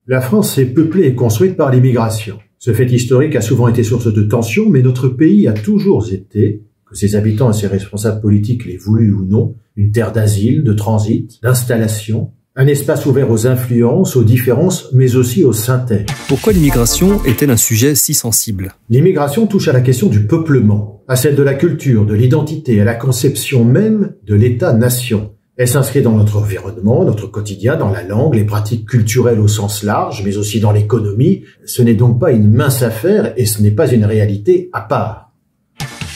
La France est peuplée et construite par l'immigration. Ce fait historique a souvent été source de tensions, mais notre pays a toujours été, que ses habitants et ses responsables politiques l'aient voulu ou non, une terre d'asile, de transit, d'installation, un espace ouvert aux influences, aux différences, mais aussi aux synthèses. Pourquoi l'immigration est-elle un sujet si sensible? L'immigration touche à la question du peuplement, à celle de la culture, de l'identité, à la conception même de l'État-nation. Elle s'inscrit dans notre environnement, notre quotidien, dans la langue, les pratiques culturelles au sens large, mais aussi dans l'économie. Ce n'est donc pas une mince affaire et ce n'est pas une réalité à part.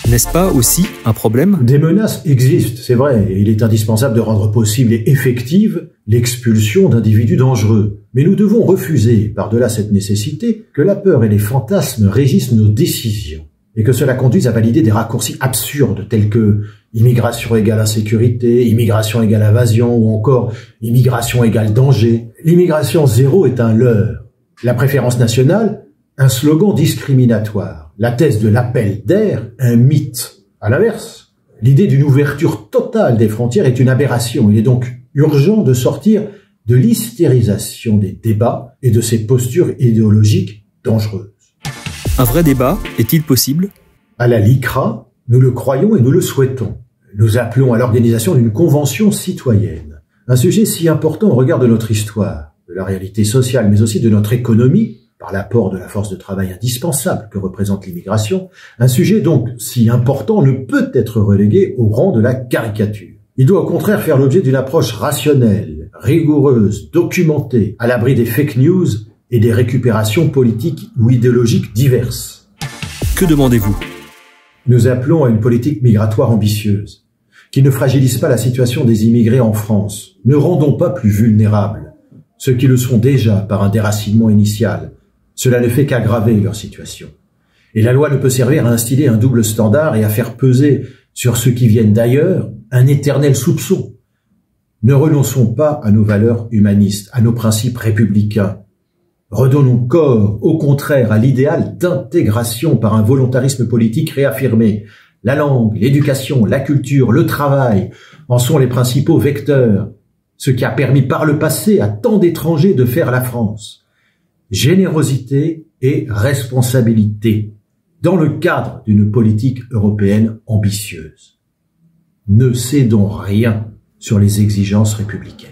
N'est-ce pas aussi un problème? Des menaces existent, c'est vrai, et il est indispensable de rendre possible et effective l'expulsion d'individus dangereux. Mais nous devons refuser, par-delà cette nécessité, que la peur et les fantasmes régissent nos décisions, et que cela conduise à valider des raccourcis absurdes tels que immigration égale insécurité, immigration égale invasion, ou encore immigration égale danger. L'immigration zéro est un leurre. La préférence nationale, un slogan discriminatoire. La thèse de l'appel d'air, un mythe. À l'inverse, l'idée d'une ouverture totale des frontières est une aberration. Il est donc urgent de sortir de l'hystérisation des débats et de ces postures idéologiques dangereuses. Un vrai débat est-il possible? À la LICRA, nous le croyons et nous le souhaitons. Nous appelons à l'organisation d'une convention citoyenne. Un sujet si important au regard de notre histoire, de la réalité sociale, mais aussi de notre économie, par l'apport de la force de travail indispensable que représente l'immigration, un sujet donc si important ne peut être relégué au rang de la caricature. Il doit au contraire faire l'objet d'une approche rationnelle, rigoureuse, documentée, à l'abri des fake news et des récupérations politiques ou idéologiques diverses. Que demandez-vous? Nous appelons à une politique migratoire ambitieuse, qui ne fragilise pas la situation des immigrés en France. Ne rendons pas plus vulnérables ceux qui le sont déjà par un déracinement initial. Cela ne fait qu'aggraver leur situation. Et la loi ne peut servir à instiller un double standard et à faire peser sur ceux qui viennent d'ailleurs un éternel soupçon. Ne renonçons pas à nos valeurs humanistes, à nos principes républicains. Redonnons corps, au contraire, à l'idéal d'intégration par un volontarisme politique réaffirmé. La langue, l'éducation, la culture, le travail en sont les principaux vecteurs, ce qui a permis par le passé à tant d'étrangers de faire la France. Générosité et responsabilité, dans le cadre d'une politique européenne ambitieuse. Ne cédons rien sur les exigences républicaines.